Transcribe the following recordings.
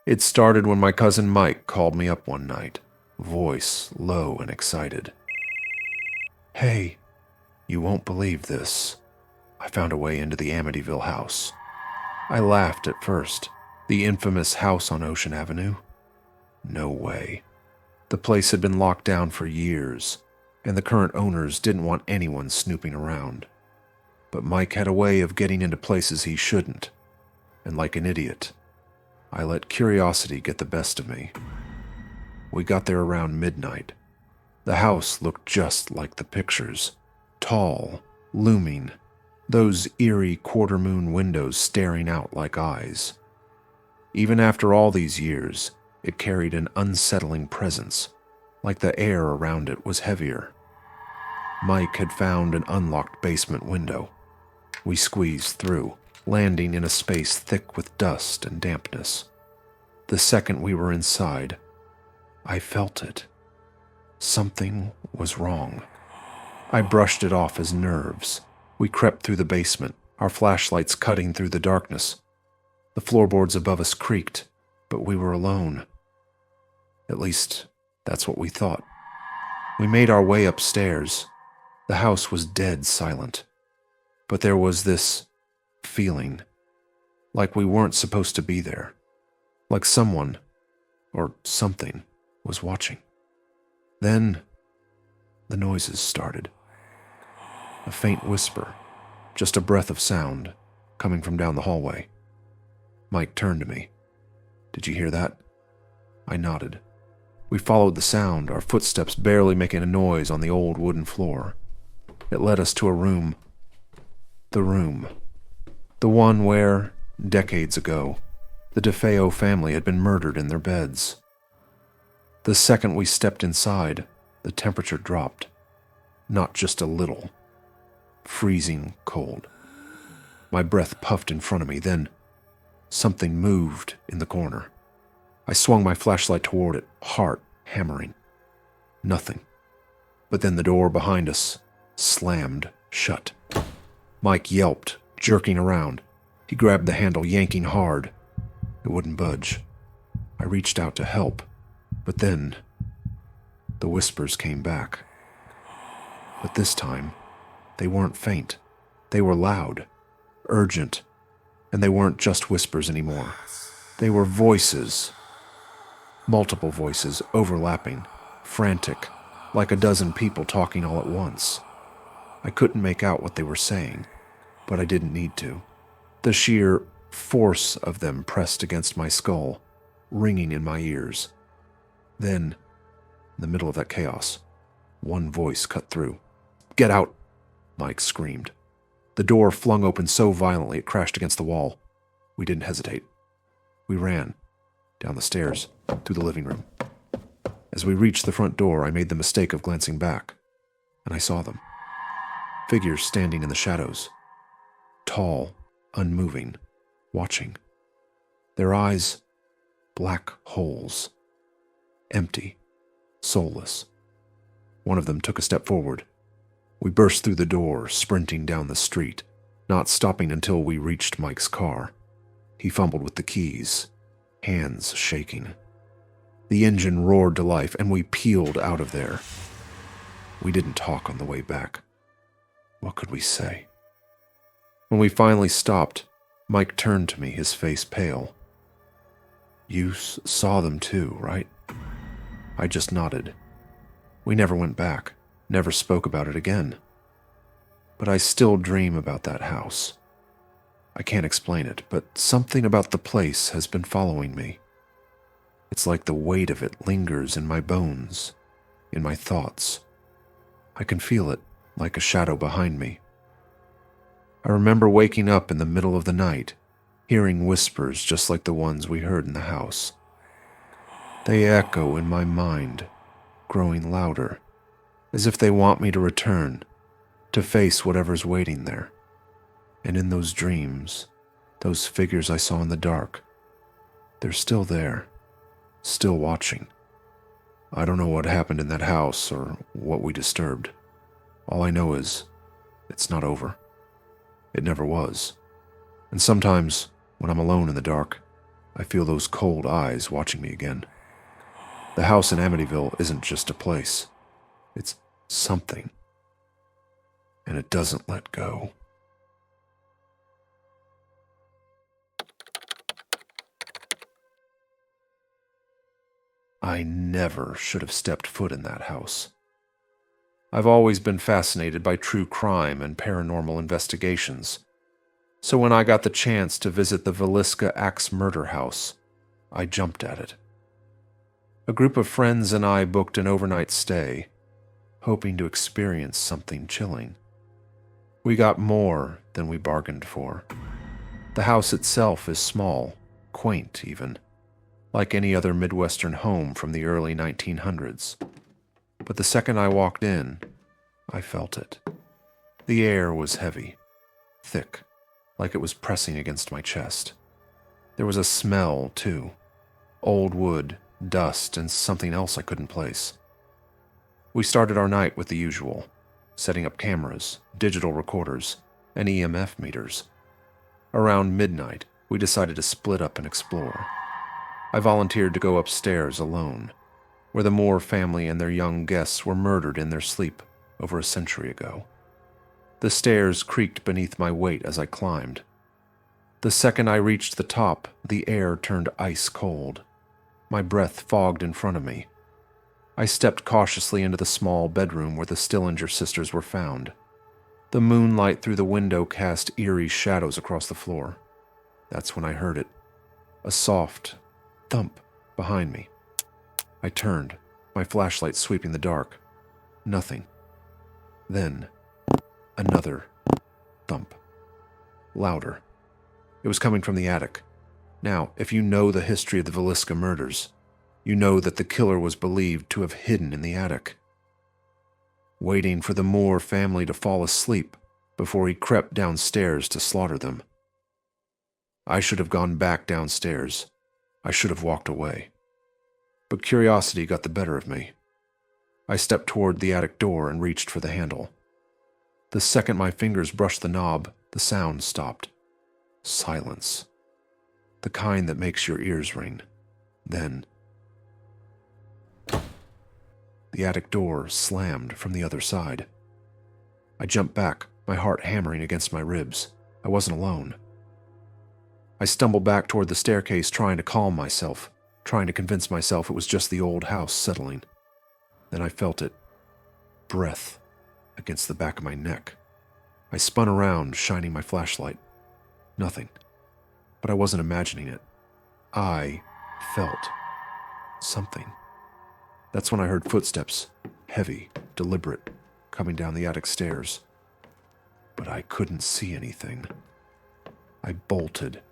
It started when my cousin Mike called me up one night, voice low and excited. "Hey, you won't believe this. I found a way into the Amityville house." I laughed at first. The infamous house on Ocean Avenue? No way. The place had been locked down for years, and the current owners didn't want anyone snooping around. But Mike had a way of getting into places he shouldn't, and like an idiot, I let curiosity get the best of me. We got there around midnight. The house looked just like the pictures. Tall, looming, those eerie quarter-moon windows staring out like eyes. Even after all these years, it carried an unsettling presence, like the air around it was heavier. Mike had found an unlocked basement window. We squeezed through, landing in a space thick with dust and dampness. The second we were inside, I felt it. Something was wrong. I brushed it off as nerves. We crept through the basement, our flashlights cutting through the darkness. The floorboards above us creaked, but we were alone. At least, that's what we thought. We made our way upstairs. The house was dead silent. But there was this feeling, like we weren't supposed to be there. Like someone, or something, was watching. Then, the noises started. A faint whisper, just a breath of sound, coming from down the hallway. Mike turned to me. "Did you hear that?" I nodded. We followed the sound, our footsteps barely making a noise on the old wooden floor. It led us to a room. The room. The one where, decades ago, the DeFeo family had been murdered in their beds. The second we stepped inside, the temperature dropped. Not just a little. Freezing cold. My breath puffed in front of me, then something moved in the corner. I swung my flashlight toward it, heart hammering. Nothing. But then the door behind us slammed shut. Mike yelped, jerking around. He grabbed the handle, yanking hard. It wouldn't budge. I reached out to help, but then the whispers came back. But this time, they weren't faint. They were loud, urgent, and they weren't just whispers anymore. They were voices. Multiple voices, overlapping, frantic, like a dozen people talking all at once. I couldn't make out what they were saying, but I didn't need to. The sheer force of them pressed against my skull, ringing in my ears. Then, in the middle of that chaos, one voice cut through. "Get out!" Mike screamed. The door flung open so violently it crashed against the wall. We didn't hesitate. We ran, down the stairs, through the living room. As we reached the front door, I made the mistake of glancing back, and I saw them. Figures standing in the shadows. Tall, unmoving, watching. Their eyes, black holes. Empty, soulless. One of them took a step forward. We burst through the door, sprinting down the street, not stopping until we reached Mike's car. He fumbled with the keys, hands shaking. The engine roared to life, and we peeled out of there. We didn't talk on the way back. What could we say? When we finally stopped, Mike turned to me, his face pale. "You saw them too, right?" I just nodded. We never went back, never spoke about it again. But I still dream about that house. I can't explain it, but something about the place has been following me. It's like the weight of it lingers in my bones, in my thoughts. I can feel it, like a shadow behind me. I remember waking up in the middle of the night, hearing whispers just like the ones we heard in the house. They echo in my mind, growing louder, as if they want me to return, to face whatever's waiting there. And in those dreams, those figures I saw in the dark, they're still there, still watching. I don't know what happened in that house or what we disturbed. All I know is, it's not over. It never was. And sometimes, when I'm alone in the dark, I feel those cold eyes watching me again. The house in Amityville isn't just a place. It's something. And it doesn't let go. I never should have stepped foot in that house. I've always been fascinated by true crime and paranormal investigations, so when I got the chance to visit the Villisca Axe Murder House, I jumped at it. A group of friends and I booked an overnight stay, hoping to experience something chilling. We got more than we bargained for. The house itself is small, quaint even, like any other Midwestern home from the early 1900s. But the second I walked in, I felt it. The air was heavy, thick, like it was pressing against my chest. There was a smell, too. Old wood, dust, and something else I couldn't place. We started our night with the usual, setting up cameras, digital recorders, and EMF meters. Around midnight, we decided to split up and explore. I volunteered to go upstairs alone, where the Moore family and their young guests were murdered in their sleep over a century ago. The stairs creaked beneath my weight as I climbed. The second I reached the top, the air turned ice cold. My breath fogged in front of me. I stepped cautiously into the small bedroom where the Stillinger sisters were found. The moonlight through the window cast eerie shadows across the floor. That's when I heard it. A soft thump behind me. I turned, my flashlight sweeping the dark. Nothing. Then, another thump. Louder. It was coming from the attic. Now, if you know the history of the Villisca murders, you know that the killer was believed to have hidden in the attic, waiting for the Moore family to fall asleep before he crept downstairs to slaughter them. I should have gone back downstairs. I should have walked away. But curiosity got the better of me. I stepped toward the attic door and reached for the handle. The second my fingers brushed the knob, the sound stopped. Silence. The kind that makes your ears ring. Then, the attic door slammed from the other side. I jumped back, my heart hammering against my ribs. I wasn't alone. I stumbled back toward the staircase, trying to calm myself, trying to convince myself it was just the old house settling. Then I felt it. Breath against the back of my neck. I spun around, shining my flashlight. Nothing. But I wasn't imagining it. I felt something. That's when I heard footsteps, heavy, deliberate, coming down the attic stairs. But I couldn't see anything. I bolted.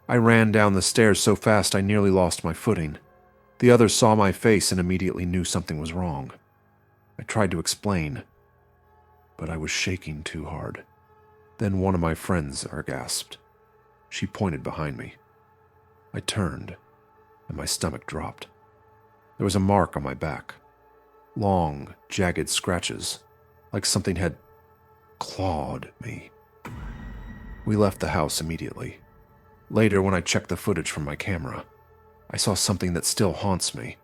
I ran down the stairs so fast I nearly lost my footing. The others saw my face and immediately knew something was wrong. I tried to explain, but I was shaking too hard. Then one of my friends gasped. She pointed behind me. I turned, and my stomach dropped. There was a mark on my back. Long, jagged scratches, like something had clawed me. We left the house immediately. Later, when I checked the footage from my camera, I saw something that still haunts me.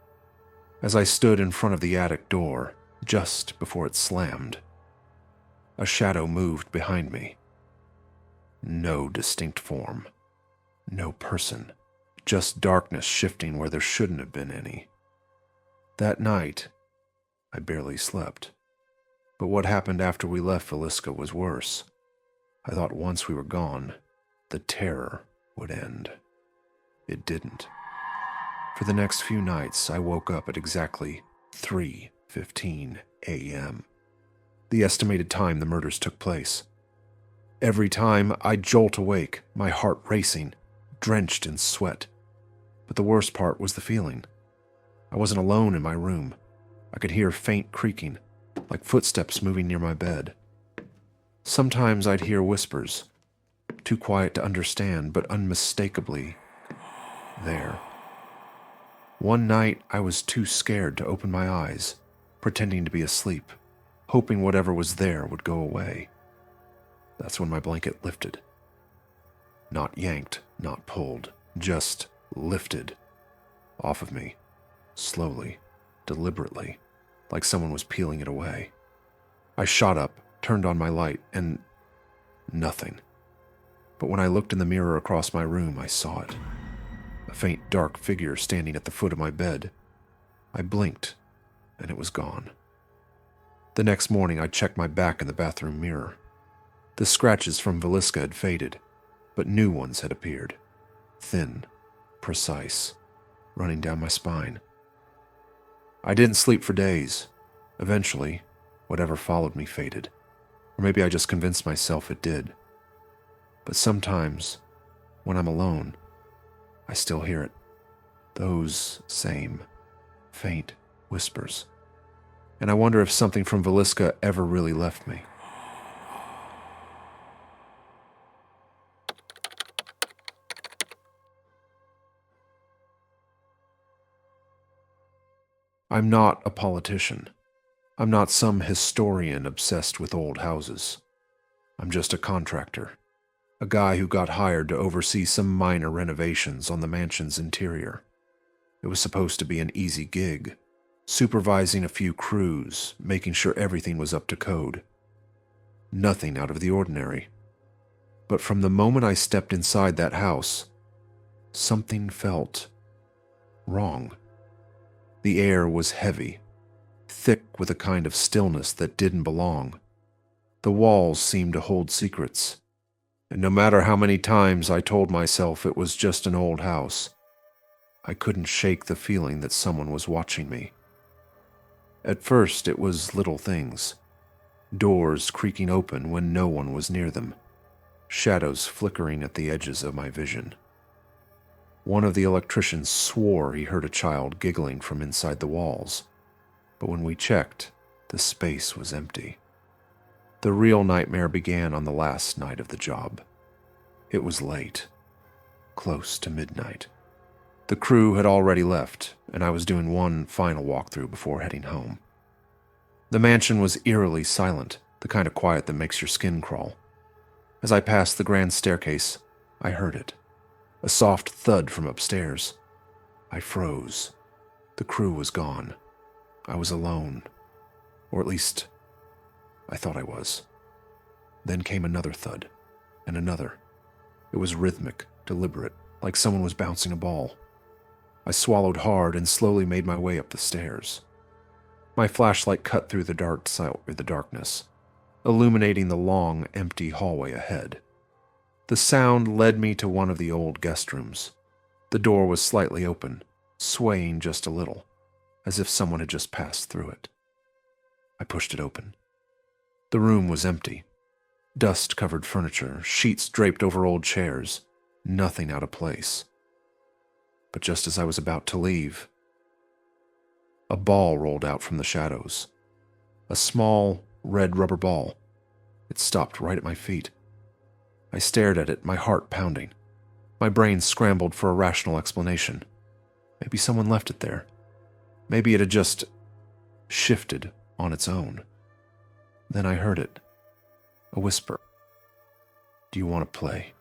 As I stood in front of the attic door, just before it slammed, a shadow moved behind me. No distinct form. No person. Just darkness shifting where there shouldn't have been any. That night, I barely slept. But what happened after we left Villisca was worse. I thought once we were gone, the terror would end. It didn't. For the next few nights, I woke up at exactly 3:15 a.m., the estimated time the murders took place. Every time I'd jolt awake, my heart racing, drenched in sweat. But the worst part was the feeling. I wasn't alone in my room. I could hear faint creaking, like footsteps moving near my bed. Sometimes I'd hear whispers, too quiet to understand, but unmistakably there. One night, I was too scared to open my eyes, pretending to be asleep, hoping whatever was there would go away. That's when my blanket lifted. Not yanked, not pulled, just lifted off of me, slowly, deliberately, like someone was peeling it away. I shot up, turned on my light, and nothing. But when I looked in the mirror across my room, I saw it. A faint, dark figure standing at the foot of my bed. I blinked, and it was gone. The next morning, I checked my back in the bathroom mirror. The scratches from Velisca had faded, but new ones had appeared. Thin, precise, running down my spine. I didn't sleep for days. Eventually, whatever followed me faded. Or maybe I just convinced myself it did. But sometimes, when I'm alone, I still hear it. Those same, faint whispers. And I wonder if something from Velisca ever really left me. I'm not a politician. I'm not some historian obsessed with old houses. I'm just a contractor. A guy who got hired to oversee some minor renovations on the mansion's interior. It was supposed to be an easy gig, supervising a few crews, making sure everything was up to code. Nothing out of the ordinary. But from the moment I stepped inside that house, something felt wrong. The air was heavy, thick with a kind of stillness that didn't belong. The walls seemed to hold secrets, and no matter how many times I told myself it was just an old house, I couldn't shake the feeling that someone was watching me. At first, it was little things. Doors creaking open when no one was near them. Shadows flickering at the edges of my vision. One of the electricians swore he heard a child giggling from inside the walls, but when we checked, the space was empty. The real nightmare began on the last night of the job. It was late, close to midnight. The crew had already left, and I was doing one final walkthrough before heading home. The mansion was eerily silent, the kind of quiet that makes your skin crawl. As I passed the grand staircase, I heard it. A soft thud from upstairs. I froze. The crew was gone. I was alone. Or at least, I thought I was. Then came another thud, and another. It was rhythmic, deliberate, like someone was bouncing a ball. I swallowed hard and slowly made my way up the stairs. My flashlight cut through the darkness, illuminating the long, empty hallway ahead. The sound led me to one of the old guest rooms. The door was slightly open, swaying just a little, as if someone had just passed through it. I pushed it open. The room was empty. Dust-covered furniture, sheets draped over old chairs, nothing out of place. But just as I was about to leave, a ball rolled out from the shadows. A small, red rubber ball. It stopped right at my feet. I stared at it, my heart pounding. My brain scrambled for a rational explanation. Maybe someone left it there. Maybe it had just shifted on its own. Then I heard it. A whisper. "Do you want to play?"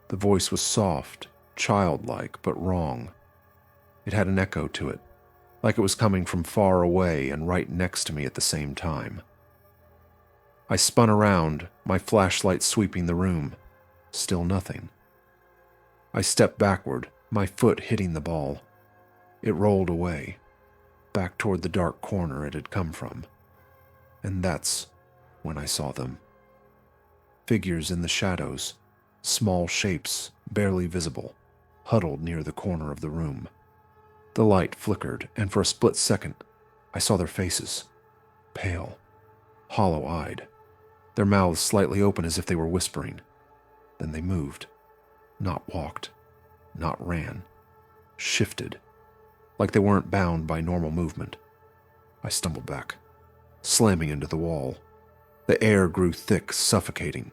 The voice was soft, childlike, but wrong. It had an echo to it, like it was coming from far away and right next to me at the same time. I spun around, my flashlight sweeping the room. Still nothing. I stepped backward, my foot hitting the ball. It rolled away, back toward the dark corner it had come from. And that's when I saw them. Figures in the shadows, small shapes, barely visible, huddled near the corner of the room. The light flickered, and for a split second, I saw their faces, pale, hollow-eyed, their mouths slightly open as if they were whispering. Then they moved, not walked, not ran, shifted, like they weren't bound by normal movement. I stumbled back, slamming into the wall. The air grew thick, suffocating.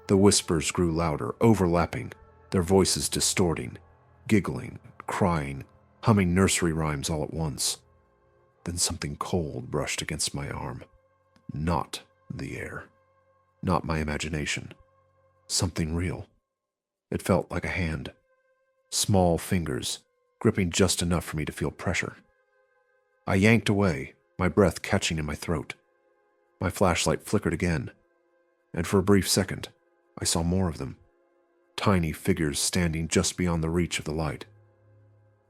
The whispers grew louder, overlapping, their voices distorting, giggling, crying, humming nursery rhymes all at once. Then something cold brushed against my arm. Not the air. Not my imagination. Something real. It felt like a hand. small fingers, gripping just enough for me to feel pressure. I yanked away, my breath catching in my throat. My flashlight flickered again, and for a brief second, I saw more of them. Tiny figures standing just beyond the reach of the light.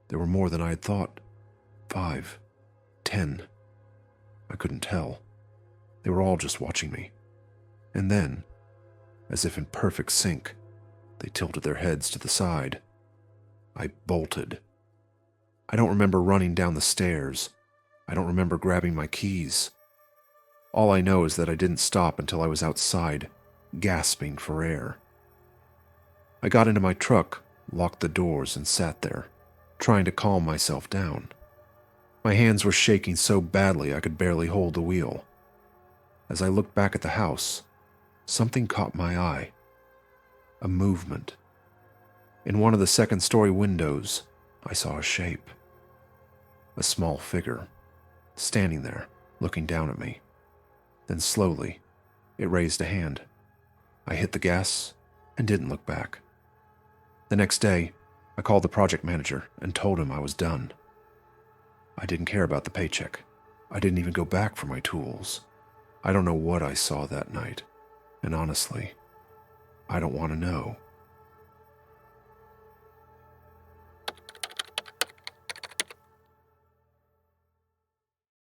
There were more than I had thought. 5, 10. I couldn't tell. They were all just watching me. And then, as if in perfect sync, they tilted their heads to the side. I bolted. I don't remember running down the stairs. I don't remember grabbing my keys. All I know is that I didn't stop until I was outside, gasping for air. I got into my truck, locked the doors, and sat there, trying to calm myself down. My hands were shaking so badly I could barely hold the wheel. As I looked back at the house, something caught my eye. A movement. In one of the second-story windows, I saw a shape. A small figure, standing there, looking down at me. Then slowly, it raised a hand. I hit the gas and didn't look back. The next day, I called the project manager and told him I was done. I didn't care about the paycheck. I didn't even go back for my tools. I don't know what I saw that night, and honestly, I don't want to know.